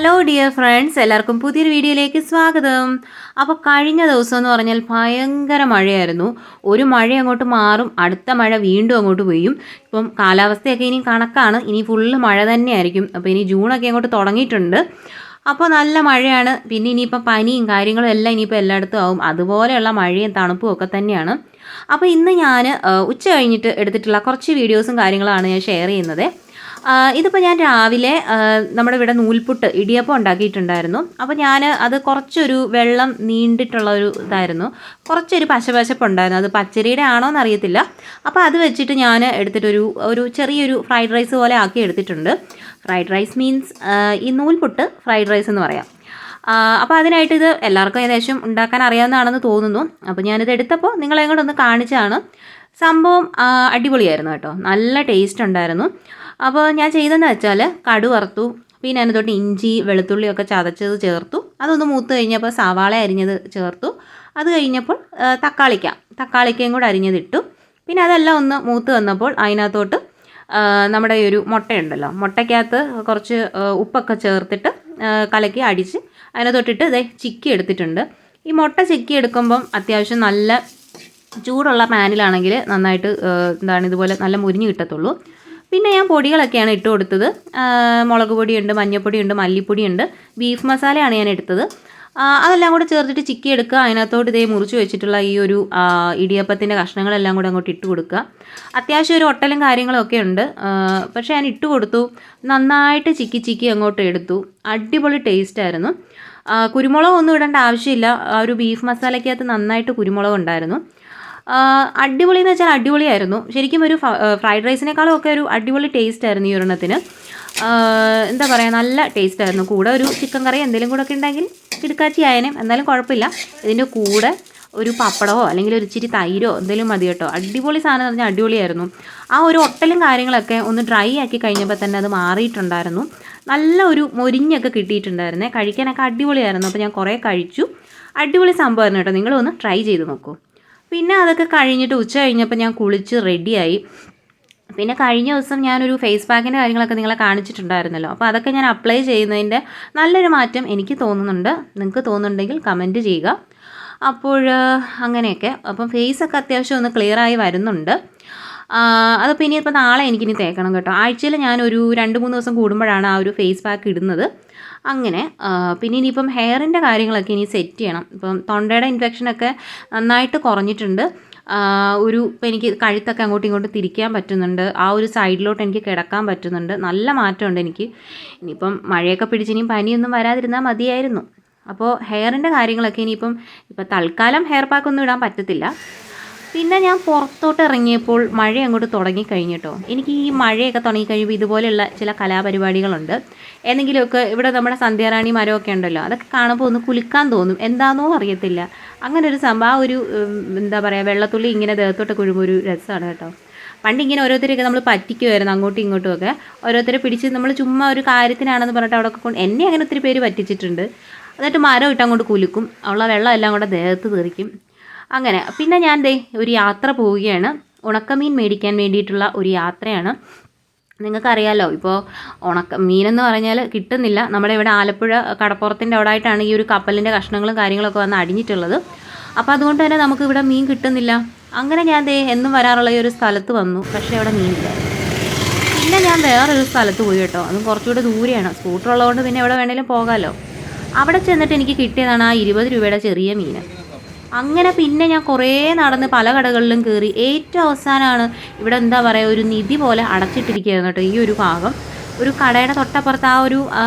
Hello dear friends, എല്ലാവർക്കും പുതിയൊരു വീഡിയോയിലേക്ക് സ്വാഗതം. അപ്പോൾ കഴിഞ്ഞ ദിവസം എന്ന് പറഞ്ഞാൽ ഭയങ്കര മഴയായിരുന്നു. ഒരു മഴ അങ്ങോട്ട് മാറും, അടുത്ത മഴ വീണ്ടും അങ്ങോട്ട് പെയ്യും. ഇപ്പം കാലാവസ്ഥയൊക്കെ ഇനി കണക്കാണ്, ഇനി ഫുള്ള് മഴ തന്നെയായിരിക്കും. അപ്പോൾ ഇനി ജൂണൊക്കെ അങ്ങോട്ട് തുടങ്ങിയിട്ടുണ്ട്. അപ്പോൾ നല്ല മഴയാണ്. പിന്നെ ഇനിയിപ്പോൾ പനിയും കാര്യങ്ങളും എല്ലാം ഇനിയിപ്പോൾ എല്ലായിടത്തും ആവും. അതുപോലെയുള്ള മഴയും തണുപ്പും ഒക്കെ തന്നെയാണ്. അപ്പോൾ ഇന്ന് ഞാൻ ഉച്ച കഴിഞ്ഞിട്ട് എടുത്തിട്ടുള്ള കുറച്ച് വീഡിയോസും കാര്യങ്ങളാണ് ഞാൻ ഷെയർ ചെയ്യുന്നത്. ഇതിപ്പോൾ ഞാൻ രാവിലെ നമ്മുടെ ഇവിടെ നൂൽപുട്ട് ഇടിയപ്പം ഉണ്ടാക്കിയിട്ടുണ്ടായിരുന്നു. അപ്പോൾ ഞാൻ അത് കുറച്ചൊരു വെള്ളം നീണ്ടിട്ടുള്ള ഒരു ഇതായിരുന്നു, കുറച്ചൊരു പശപശപ്പുണ്ടായിരുന്നു. അത് പച്ചരിയുടെ ആണോ എന്നറിയത്തില്ല. അപ്പോൾ അത് വെച്ചിട്ട് ഞാൻ എടുത്തിട്ടൊരു ചെറിയൊരു ഫ്രൈഡ് റൈസ് പോലെ ആക്കി എടുത്തിട്ടുണ്ട്. ഫ്രൈഡ് റൈസ് മീൻസ് ഈ നൂൽപുട്ട് ഫ്രൈഡ് റൈസ് എന്ന് പറയാം. അപ്പോൾ അതിനായിട്ട് ഇത് എല്ലാവർക്കും ഏകദേശം ഉണ്ടാക്കാൻ അറിയാവുന്നതാണെന്ന് തോന്നുന്നു. അപ്പോൾ ഞാനിത് എടുത്തപ്പോൾ നിങ്ങളെ കൂടെ ഒന്ന് കാണിച്ചാണ്. സംഭവം അടിപൊളിയായിരുന്നു കേട്ടോ, നല്ല ടേസ്റ്റ് ഉണ്ടായിരുന്നു. അപ്പോൾ ഞാൻ ചെയ്തതെന്ന് വെച്ചാൽ കടു വറുത്തു, പിന്നെ അതിനകത്തോട്ട് ഇഞ്ചി വെളുത്തുള്ളിയൊക്കെ ചതച്ചത് ചേർത്തു. അതൊന്ന് മൂത്ത് കഴിഞ്ഞപ്പോൾ സവാള അരിഞ്ഞത് ചേർത്തു. അത് കഴിഞ്ഞപ്പോൾ തക്കാളിക്കയും കൂടെ അരിഞ്ഞതിട്ടു. പിന്നെ അതെല്ലാം ഒന്ന് മൂത്ത് വന്നപ്പോൾ അതിനകത്തോട്ട് നമ്മുടെ ഈ ഒരു മുട്ടയുണ്ടല്ലോ, മുട്ടയ്ക്കകത്ത് കുറച്ച് ഉപ്പൊക്കെ ചേർത്തിട്ട് കലക്കി അടിച്ച് അതിനകത്തോട്ടിട്ട് ഇതേ ചിക്കി എടുത്തിട്ടുണ്ട്. ഈ മുട്ട ചിക്കി എടുക്കുമ്പം അത്യാവശ്യം നല്ല ചൂടുള്ള പാനിലാണെങ്കിൽ നന്നായിട്ട് ഇതുപോലെ നല്ല മുരിഞ്ഞ് കിട്ടത്തുള്ളൂ. പിന്നെ ഞാൻ പൊടികളൊക്കെയാണ് ഇട്ട് കൊടുത്തത്. മുളക് പൊടിയുണ്ട്, മഞ്ഞൾപ്പൊടിയുണ്ട്, മല്ലിപ്പൊടിയുണ്ട്, ബീഫ് മസാലയാണ് ഞാൻ എടുത്തത്. അതെല്ലാം കൂടെ ചേർത്തിട്ട് ചിക്കി എടുക്കുക. അതിനകത്തോട്ട് ഇതേ മുറിച്ച് വെച്ചിട്ടുള്ള ഈ ഒരു ഇടിയപ്പത്തിൻ്റെ കഷ്ണങ്ങളെല്ലാം കൂടെ അങ്ങോട്ട് ഇട്ട് കൊടുക്കുക. അത്യാവശ്യം ഒരു ഒട്ടലും കാര്യങ്ങളൊക്കെ ഉണ്ട്, പക്ഷേ ഞാൻ ഇട്ട് കൊടുത്തു. നന്നായിട്ട് ചിക്കി അങ്ങോട്ട് എടുത്തു. അടിപൊളി ടേസ്റ്റായിരുന്നു. കുരുമുളകൊന്നും ഇടേണ്ട ആവശ്യമില്ല. ആ ഒരു ബീഫ് മസാലയ്ക്കകത്ത് നന്നായിട്ട് കുരുമുളക് ഉണ്ടായിരുന്നു. അടിപൊളി എന്ന് വെച്ചാൽ അടിപൊളിയായിരുന്നു. ശരിക്കും ഒരു ഫ്രൈഡ് റൈസിനേക്കാളും ഒക്കെ ഒരു അടിപൊളി ടേസ്റ്റ് ആയിരുന്നു ഈ ഒരെണ്ണത്തിന്. എന്താ പറയുക, നല്ല ടേസ്റ്റ് ആയിരുന്നു. കൂടെ ഒരു ചിക്കൻ കറി എന്തെങ്കിലും കൂടെ ഒക്കെ ഉണ്ടെങ്കിൽ കിടുക്കാച്ചി ആയനും, എന്നാലും കുഴപ്പമില്ല. ഇതിൻ്റെ കൂടെ ഒരു പപ്പടമോ അല്ലെങ്കിൽ ഒരു ഇച്ചിരി തൈരോ എന്തെങ്കിലും മതി കേട്ടോ. അടിപൊളി സാധനം എന്ന് പറഞ്ഞാൽ അടിപൊളിയായിരുന്നു. ആ ഒരു ഒട്ടലും കാര്യങ്ങളൊക്കെ ഒന്ന് ഡ്രൈ ആക്കി കഴിഞ്ഞപ്പോൾ തന്നെ അത് മാറിയിട്ടുണ്ടായിരുന്നു. നല്ല ഒരു മൊരിഞ്ഞൊക്കെ കിട്ടിയിട്ടുണ്ടായിരുന്നേ. കഴിക്കാനൊക്കെ അടിപൊളിയായിരുന്നു. അപ്പോൾ ഞാൻ കുറേ കഴിച്ചു. അടിപൊളി സംഭവമായിരുന്നു കേട്ടോ. നിങ്ങളൊന്ന് ട്രൈ ചെയ്ത് നോക്കൂ. പിന്നെ അതൊക്കെ കഴിഞ്ഞിട്ട് ഉച്ച കഴിഞ്ഞപ്പോൾ ഞാൻ കുളിച്ച് റെഡിയായി. പിന്നെ കഴിഞ്ഞ ദിവസം ഞാനൊരു ഫേസ് പാക്കിൻ്റെ കാര്യങ്ങളൊക്കെ നിങ്ങളെ കാണിച്ചിട്ടുണ്ടായിരുന്നല്ലോ. അപ്പോൾ അതൊക്കെ ഞാൻ അപ്ലൈ ചെയ്യുന്നതിൻ്റെ നല്ലൊരു മാറ്റം എനിക്ക് തോന്നുന്നുണ്ട്. നിങ്ങൾക്ക് തോന്നുന്നുണ്ടെങ്കിൽ കമൻറ്റ് ചെയ്യുക. അപ്പോൾ അങ്ങനെയൊക്കെ. അപ്പം ഫേസൊക്കെ അത്യാവശ്യം ഒന്ന് ക്ലിയറായി വരുന്നുണ്ട്. അതിപ്പോൾ ഇനിയിപ്പോൾ നാളെ എനിക്കിനി തേക്കണം കേട്ടോ. ആഴ്ചയിൽ ഞാനൊരു 2-3 ദിവസം കൂടുമ്പോഴാണ് ആ ഒരു ഫേസ് പാക്ക് ഇടുന്നത്. അങ്ങനെ പിന്നെ ഇനിയിപ്പം ഹെയറിൻ്റെ കാര്യങ്ങളൊക്കെ ഇനി സെറ്റ് ചെയ്യണം. ഇപ്പം തൊണ്ടയുടെ ഇൻഫെക്ഷനൊക്കെ നന്നായിട്ട് കുറഞ്ഞിട്ടുണ്ട്. ഇപ്പം എനിക്ക് കഴുത്തൊക്കെ അങ്ങോട്ടും ഇങ്ങോട്ടും തിരിക്കാൻ പറ്റുന്നുണ്ട്. ആ ഒരു സൈഡിലോട്ട് എനിക്ക് കിടക്കാൻ പറ്റുന്നുണ്ട്. നല്ല മാറ്റമുണ്ട് എനിക്ക്. ഇനിയിപ്പം മഴയൊക്കെ പിടിച്ച് ഇനിയും പനിയൊന്നും വരാതിരുന്നാൽ മതിയായിരുന്നു. അപ്പോൾ ഹെയറിൻ്റെ കാര്യങ്ങളൊക്കെ ഇപ്പം തൽക്കാലം ഹെയർ പാക്കൊന്നും ഇടാൻ പറ്റത്തില്ല. പിന്നെ ഞാൻ പുറത്തോട്ട് ഇറങ്ങിയപ്പോൾ മഴ അങ്ങോട്ട് തുടങ്ങിക്കഴിഞ്ഞിട്ടോ. എനിക്ക് ഈ മഴയൊക്കെ തുടങ്ങിക്കഴിയുമ്പോൾ ഇതുപോലെയുള്ള ചില കലാപരിപാടികളുണ്ട്. എന്തെങ്കിലുമൊക്കെ ഇവിടെ നമ്മുടെ സന്ധ്യാറാണി മരമൊക്കെ ഉണ്ടല്ലോ, അതൊക്കെ കാണുമ്പോൾ ഒന്ന് കുലുക്കാൻ തോന്നും. എന്താണെന്നോ അറിയത്തില്ല. അങ്ങനെ ഒരു സംഭവം, ആ ഒരു എന്താ പറയുക, വെള്ളത്തുള്ളി ഇങ്ങനെ ദേഹത്തോട്ട് കുഴുമ്പോൾ ഒരു രസമാണ് കേട്ടോ. പണ്ടിങ്ങനെ ഓരോരുത്തരെയൊക്കെ നമ്മൾ പറ്റിക്കുമായിരുന്നു, അങ്ങോട്ടും ഇങ്ങോട്ടും ഒക്കെ. ഓരോരുത്തരെ പിടിച്ച് നമ്മൾ ചുമ്മാ ഒരു കാര്യത്തിനാണെന്ന് പറഞ്ഞിട്ട് അവിടെ കൊണ്ട് എന്നെ അങ്ങനെ ഒത്തിരി പേര് പറ്റിച്ചിട്ടുണ്ട്. എന്നിട്ട് മരം ഇട്ട് അങ്ങോട്ട് കുലുക്കും, ഉള്ള വെള്ളം എല്ലാം കൂടെ ദേഹത്ത് തെറിക്കും. അങ്ങനെ പിന്നെ ഞാൻ ഒരു യാത്ര പോവുകയാണ്. ഉണക്കമീൻ മേടിക്കാൻ വേണ്ടിയിട്ടുള്ള ഒരു യാത്രയാണ്. നിങ്ങൾക്കറിയാമല്ലോ, ഇപ്പോൾ മീനെന്ന് പറഞ്ഞാൽ കിട്ടുന്നില്ല. നമ്മുടെ ഇവിടെ ആലപ്പുഴ കടപ്പുറത്തിൻ്റെ അവിടെ ആയിട്ടാണ് ഈ ഒരു കപ്പലിൻ്റെ കഷ്ണങ്ങളും കാര്യങ്ങളൊക്കെ വന്ന് അടിഞ്ഞിട്ടുള്ളത്. അപ്പോൾ അതുകൊണ്ട് തന്നെ നമുക്കിവിടെ മീൻ കിട്ടുന്നില്ല. അങ്ങനെ ഞാൻ എന്നും വരാറുള്ള ഈ ഒരു സ്ഥലത്ത് വന്നു, പക്ഷേ അവിടെ മീനില്ല. പിന്നെ ഞാൻ വേറൊരു സ്ഥലത്ത് പോയി കേട്ടോ. അതും കുറച്ചുകൂടെ ദൂരെയാണ്. സ്കൂട്ടർ ഉള്ളതുകൊണ്ട് പിന്നെ എവിടെ വേണേലും പോകാമല്ലോ. അവിടെ ചെന്നിട്ട് എനിക്ക് കിട്ടിയതാണ് ആ 20 രൂപയുടെ ചെറിയ മീൻ. അങ്ങനെ പിന്നെ ഞാൻ കുറേ നടന്ന് പല കടകളിലും കയറി. ഏറ്റവും അവസാനമാണ് ഇവിടെ എന്താ പറയുക, ഒരു നിധി പോലെ അടച്ചിട്ടിരിക്കുകയായിരുന്നു കേട്ടോ ഈ ഒരു ഭാഗം. ഒരു കടയുടെ തൊട്ടപ്പുറത്ത് ആ ഒരു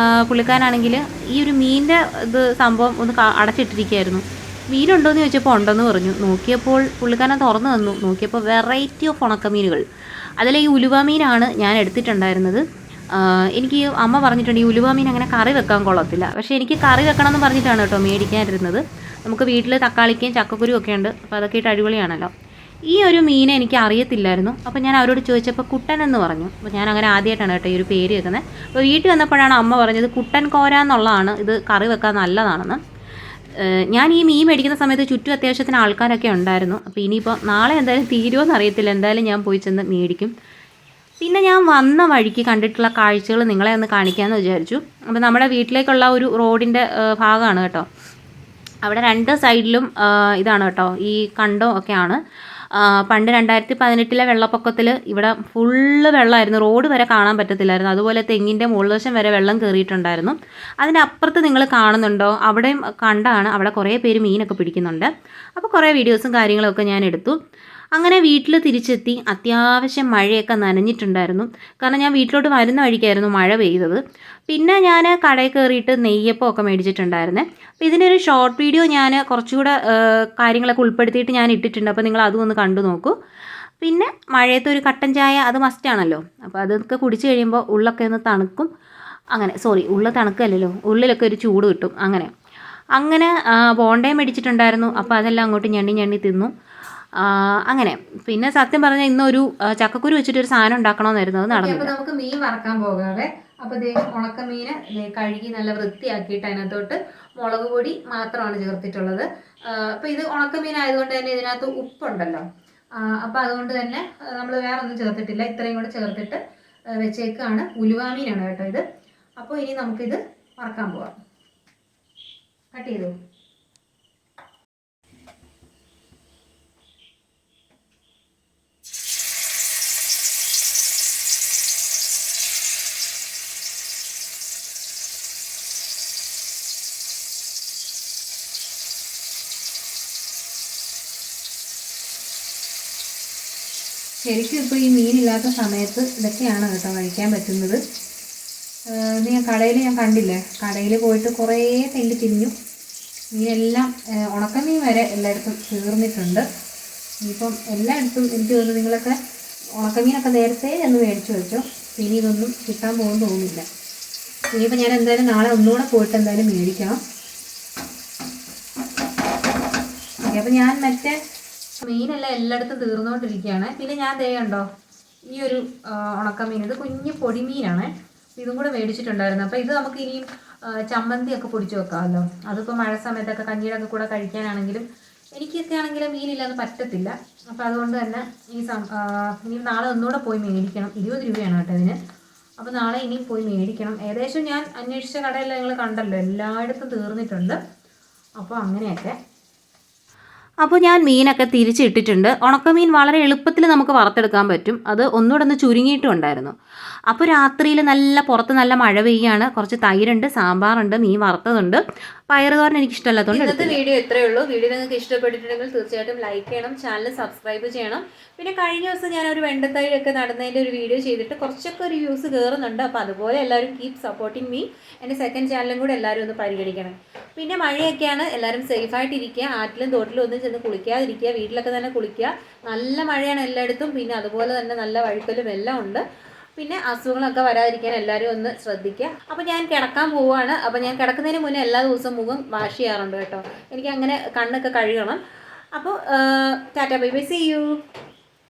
പുള്ളിക്കാരാണെങ്കിൽ ഈ ഒരു മീനിൻ്റെ സംഭവം ഒന്ന് അടച്ചിട്ടിരിക്കുകയായിരുന്നു. മീനുണ്ടോ എന്ന് ചോദിച്ചപ്പോൾ ഉണ്ടെന്ന് പറഞ്ഞു. നോക്കിയപ്പോൾ പുള്ളിക്കാരൻ തുറന്നു തന്നു. നോക്കിയപ്പോൾ വെറൈറ്റി ഓഫ് ഉണക്കമീനുകൾ. അതിൽ ഈ ഉലുവ മീനാണ് ഞാൻ എടുത്തിട്ടുണ്ടായിരുന്നത്. എനിക്ക് അമ്മ പറഞ്ഞിട്ടുണ്ട് ഈ ഉലുവ മീൻ അങ്ങനെ കറി വെക്കാൻ കൊള്ളത്തില്ല. പക്ഷേ എനിക്ക് കറി വെക്കണം എന്ന് പറഞ്ഞിട്ടാണ് കേട്ടോ മേടിക്കാനിരുന്നത്. നമുക്ക് വീട്ടിൽ തക്കാളിക്കയും ചക്കക്കുരുവും ഒക്കെ ഉണ്ട്. അപ്പോൾ അതൊക്കെ ഇട്ട് അടിപൊളിയാണല്ലോ. ഈ ഒരു മീനെ എനിക്ക് അറിയത്തില്ലായിരുന്നു. അപ്പോൾ ഞാൻ അവരോട് ചോദിച്ചപ്പോൾ കുട്ടൻ എന്ന് പറഞ്ഞു. അപ്പോൾ ഞാൻ അങ്ങനെ ആദ്യമായിട്ടാണ് കേട്ടോ ഈ ഒരു പേര് വെക്കുന്നത്. അപ്പോൾ വീട്ടിൽ വന്നപ്പോഴാണ് അമ്മ പറഞ്ഞത് കുട്ടൻ കോര എന്നുള്ളതാണ്, ഇത് കറി വെക്കാൻ നല്ലതാണെന്ന്. ഞാൻ ഈ മീൻ മേടിക്കുന്ന സമയത്ത് ചുറ്റും അത്യാവശ്യത്തിന് ആൾക്കാരൊക്കെ ഉണ്ടായിരുന്നു. അപ്പോൾ ഇനിയിപ്പോൾ നാളെ എന്തായാലും തീരുമോ എന്നറിയത്തില്ല. എന്തായാലും ഞാൻ പോയി ചെന്ന് മേടിക്കും. പിന്നെ ഞാൻ വന്ന വഴിക്ക് കണ്ടിട്ടുള്ള കാഴ്ചകൾ നിങ്ങളെ ഒന്ന് കാണിക്കാമെന്ന് വിചാരിച്ചു. അപ്പോൾ നമ്മുടെ വീട്ടിലേക്കുള്ള ഒരു റോഡിൻ്റെ ഭാഗമാണ് കേട്ടോ. അവിടെ 2 സൈഡിലും ഇതാണ് കേട്ടോ, ഈ കണ്ടം ഒക്കെയാണ്. പണ്ട് 2018 വെള്ളപ്പൊക്കത്തിൽ ഇവിടെ ഫുള്ള് വെള്ളമായിരുന്നു, റോഡ് വരെ കാണാൻ പറ്റത്തില്ലായിരുന്നു. അതുപോലെ തെങ്ങിൻ്റെ മുകൾവശം വരെ വെള്ളം കയറിയിട്ടുണ്ടായിരുന്നു. അതിൻ്റെ അപ്പുറത്ത് നിങ്ങൾ കാണുന്നുണ്ടോ, അവിടെയും കണ്ടാണ്, അവിടെ കുറേ പേര് മീനൊക്കെ പിടിക്കുന്നുണ്ട്. അപ്പോൾ കുറേ വീഡിയോസും കാര്യങ്ങളൊക്കെ ഞാൻ എടുത്തു. അങ്ങനെ വീട്ടിൽ തിരിച്ചെത്തി. അത്യാവശ്യം മഴയൊക്കെ നനഞ്ഞിട്ടുണ്ടായിരുന്നു, കാരണം ഞാൻ വീട്ടിലോട്ട് വരുന്ന വഴിക്കായിരുന്നു മഴ പെയ്തത്. പിന്നെ ഞാൻ കടയിൽ കയറിയിട്ട് നെയ്യപ്പം ഒക്കെ മേടിച്ചിട്ടുണ്ടായിരുന്നേ. അപ്പോൾ ഇതിൻ്റെ ഒരു ഷോർട്ട് വീഡിയോ ഞാൻ കുറച്ചുകൂടെ കാര്യങ്ങളൊക്കെ ഉൾപ്പെടുത്തിയിട്ട് ഞാൻ ഇട്ടിട്ടുണ്ട്. അപ്പോൾ നിങ്ങൾ അതും ഒന്ന് കണ്ടു നോക്കൂ. പിന്നെ മഴയത്ത് ഒരു കട്ടൻ ചായ അത് മസ്റ്റാണല്ലോ. അപ്പോൾ അതൊക്കെ കുടിച്ച് കഴിയുമ്പോൾ ഉള്ളൊക്കെ ഒന്ന് തണുക്കും. ഉള്ള തണുക്കല്ലല്ലോ, ഉള്ളിലൊക്കെ ഒരു ചൂട് കിട്ടും. അങ്ങനെ ബോണ്ടയും മേടിച്ചിട്ടുണ്ടായിരുന്നു. അപ്പോൾ അതെല്ലാം അങ്ങോട്ട് ഞണ്ണി തിന്നു. അങ്ങനെ പിന്നെ സത്യം പറഞ്ഞാൽ ഇന്നൊരു ചക്കക്കുരു വെച്ചിട്ടൊരു സാധനം ഉണ്ടാക്കണമെന്നായിരുന്നു, അത് നടന്നു. അപ്പോൾ നമുക്ക് മീൻ വറക്കാൻ പോകാതെ. അപ്പോൾ ഉണക്കമീൻ കഴുകി നല്ല വൃത്തിയാക്കിയിട്ട് അതിനകത്തോട്ട് മുളക് പൊടി മാത്രമാണ് ചേർത്തിട്ടുള്ളത്. അപ്പോൾ ഇത് ഉണക്കമീൻ ആയതുകൊണ്ട് തന്നെ ഇതിനകത്ത് ഉപ്പുണ്ടല്ലോ. അപ്പോൾ അതുകൊണ്ട് തന്നെ നമ്മൾ വേറെ ഒന്നും ചേർത്തിട്ടില്ല, ഇത്രയും കൂടെ ചേർത്തിട്ട് വെച്ചേക്കാണ്. ഉലുവാമീനാണ് കേട്ടോ ഇത്. അപ്പോൾ ഇനി നമുക്കിത് വറക്കാൻ പോവാം. കട്ട് ചെയ്തു. ശരിക്കും ഇപ്പോൾ ഈ മീനില്ലാത്ത സമയത്ത് ഇതൊക്കെയാണ് കേട്ടോ കഴിക്കാൻ പറ്റുന്നത്. ഇത് ഞാൻ കണ്ടില്ലേ, കടയിൽ പോയിട്ട് കുറേ തെണ്ടി തിരിഞ്ഞു. മീനെല്ലാം ഉണക്കമീൻ വരെ എല്ലായിടത്തും തീർന്നിട്ടുണ്ട്. ഇനിയിപ്പം എല്ലായിടത്തും എനിക്ക് തോന്നുന്നു നിങ്ങളൊക്കെ ഉണക്കമീനൊക്കെ നേരത്തെ ഒന്ന് മേടിച്ചു വെച്ചോ. ഇനി ഇതൊന്നും കിട്ടാൻ പോകുമെന്ന് തോന്നുന്നില്ല. ഇനിയിപ്പോൾ ഞാൻ എന്തായാലും നാളെ ഒന്നുകൂടെ പോയിട്ട് എന്തായാലും മേടിക്കണം. ഓക്കെ, അപ്പോൾ ഞാൻ മറ്റേ മീനെല്ലാം എല്ലായിടത്തും തീർന്നുകൊണ്ടിരിക്കുകയാണ്. പിന്നെ ഞാൻ കണ്ടോ ഈ ഒരു ഉണക്കമീൻ, ഇത് കുഞ്ഞ് പൊടിമീനാണ്. ഇതും കൂടെ മേടിച്ചിട്ടുണ്ടായിരുന്നു. അപ്പോൾ ഇത് നമുക്ക് ഇനിയും ചമ്മന്തിയൊക്കെ പൊടിച്ച് വെക്കാമല്ലോ. അതിപ്പോൾ മഴ സമയത്തൊക്കെ കഞ്ഞിയുടെ ഒക്കെ കൂടെ കഴിക്കാനാണെങ്കിലും എനിക്കൊക്കെ ആണെങ്കിലും മീനില്ലാതെ പറ്റത്തില്ല. അപ്പോൾ അതുകൊണ്ട് തന്നെ ഇനി നാളെ ഒന്നുകൂടെ പോയി മേടിക്കണം. 20 രൂപയാണ് കേട്ടോ ഇതിന്. അപ്പോൾ നാളെ ഇനിയും പോയി മേടിക്കണം. ഏകദേശം ഞാൻ അന്വേഷിച്ച കടയെല്ലാം നിങ്ങൾ കണ്ടല്ലോ, എല്ലായിടത്തും തീർന്നിട്ടുണ്ട്. അപ്പോൾ അങ്ങനെയൊക്കെ. അപ്പോൾ ഞാൻ മീനൊക്കെ തിരിച്ചിട്ടിട്ടുണ്ട്. ഉണക്കമീൻ വളരെ എളുപ്പത്തിൽ നമുക്ക് വറുത്തെടുക്കാൻ പറ്റും. അത് ഒന്നുകൂടെ ഒന്ന് ചുരുങ്ങിയിട്ടും ഉണ്ടായിരുന്നു. അപ്പോൾ രാത്രിയിൽ പുറത്ത് നല്ല മഴ പെയ്യാണ്. കുറച്ച് തൈരുണ്ട്, സാമ്പാറുണ്ട്, മീൻ വറുത്തതുണ്ട്. പയറുതോരൻ എനിക്ക് ഇഷ്ടമല്ലാത്തതുകൊണ്ട്. ഇന്നത്തെ വീഡിയോ ഇത്രയേ ഉള്ളൂ. വീഡിയോ നിങ്ങൾക്ക് ഇഷ്ടപ്പെട്ടിട്ടുണ്ടെങ്കിൽ തീർച്ചയായിട്ടും ലൈക്ക് ചെയ്യണം, ചാനൽ സബ്സ്ക്രൈബ് ചെയ്യണം. പിന്നെ കഴിഞ്ഞ ദിവസം ഞാനൊരു വെണ്ടത്തൈരൊക്കെ നടുന്നതിൻ്റെ ഒരു വീഡിയോ ചെയ്തിട്ട് കുറച്ചൊക്കെ ഒരു വ്യൂസ് കയറുന്നുണ്ട്. അപ്പോൾ അതുപോലെ എല്ലാവരും കീപ് സപ്പോർട്ടിങ് മീ. എൻ്റെ സെക്കൻഡ് ചാനലും കൂടെ എല്ലാവരും ഒന്ന് പരിഗണിക്കണം. പിന്നെ മഴയൊക്കെയാണ്, എല്ലാവരും സേഫായിട്ടിരിക്കുക. ആറ്റിലും തോട്ടിലും ഒന്നും ചെന്ന് കുളിക്കാതിരിക്കുക, വീട്ടിലൊക്കെ തന്നെ കുളിക്കുക. നല്ല മഴയാണ് എല്ലായിടത്തും. പിന്നെ അതുപോലെ തന്നെ നല്ല വഴുക്കലും എല്ലാം ഉണ്ട്. പിന്നെ അസുഖങ്ങളൊക്കെ വരാതിരിക്കാൻ എല്ലാവരും ഒന്ന് ശ്രദ്ധിക്കുക. അപ്പോൾ ഞാൻ കിടക്കാൻ പോവുകയാണ്. അപ്പോൾ ഞാൻ കിടക്കുന്നതിന് മുന്നേ എല്ലാ ദിവസവും മുഖം വാഷ് ചെയ്യാറുണ്ട് കേട്ടോ. എനിക്ക് അങ്ങനെ കണ്ണൊക്കെ കഴുകണം. അപ്പോൾ ta ta bye bye, see U.